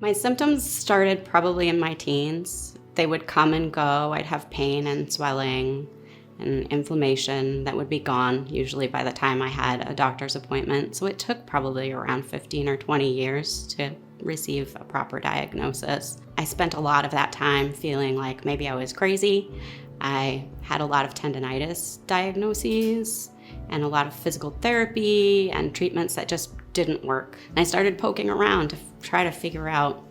My symptoms started probably in my teens. They would come and go. I'd have pain and swelling and inflammation that would be gone usually by the time I had a doctor's appointment. So it took probably around 15 or 20 years to receive a proper diagnosis. I spent a lot of that time feeling like maybe I was crazy. I had a lot of tendinitis diagnoses and a lot of physical therapy and treatments that just didn't work. And I started poking around to try to figure out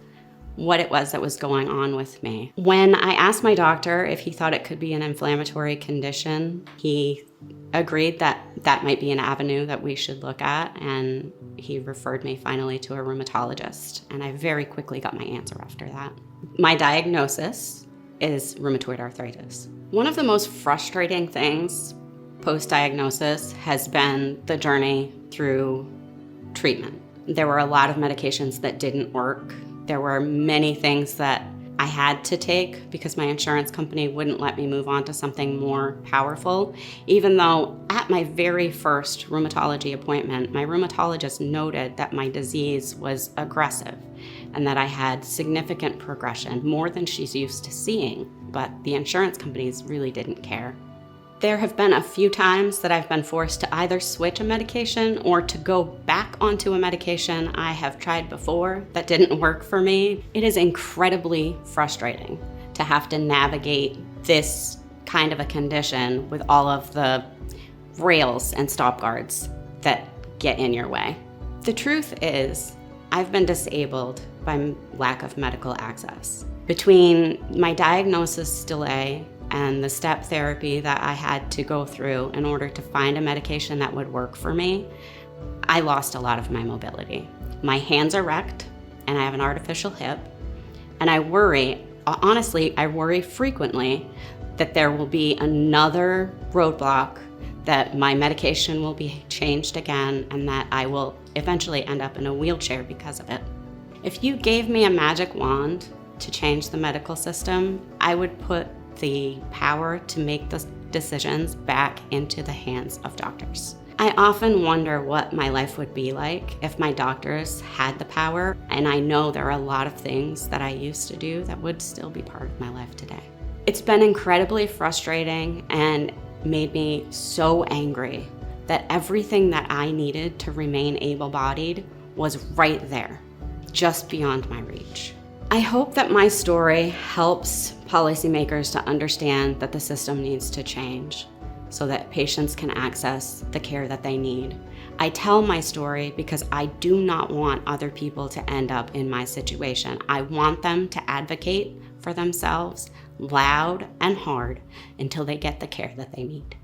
what it was that was going on with me. When I asked my doctor if he thought it could be an inflammatory condition, he agreed that that might be an avenue that we should look at, and he referred me finally to a rheumatologist, and I very quickly got my answer after that. My diagnosis is rheumatoid arthritis. One of the most frustrating things post-diagnosis has been the journey through treatment. There were a lot of medications that didn't work. There were many things that I had to take because my insurance company wouldn't let me move on to something more powerful, even though at my very first rheumatology appointment, my rheumatologist noted that my disease was aggressive and that I had significant progression, more than she's used to seeing, but the insurance companies really didn't care. There have been a few times that I've been forced to either switch a medication or to go back onto a medication I have tried before that didn't work for me. It is incredibly frustrating to have to navigate this kind of a condition with all of the rails and stop guards that get in your way. The truth is, I've been disabled by lack of medical access. Between my diagnosis delay and the step therapy that I had to go through in order to find a medication that would work for me, I lost a lot of my mobility. My hands are wrecked, and I have an artificial hip, and I worry frequently that there will be another roadblock, that my medication will be changed again, and that I will eventually end up in a wheelchair because of it. If you gave me a magic wand to change the medical system, I would put the power to make the decisions back into the hands of doctors. I often wonder what my life would be like if my doctors had the power, and I know there are a lot of things that I used to do that would still be part of my life today. It's been incredibly frustrating and made me so angry that everything that I needed to remain able-bodied was right there, just beyond my reach. I hope that my story helps policymakers to understand that the system needs to change so that patients can access the care that they need. I tell my story because I do not want other people to end up in my situation. I want them to advocate for themselves loud and hard until they get the care that they need.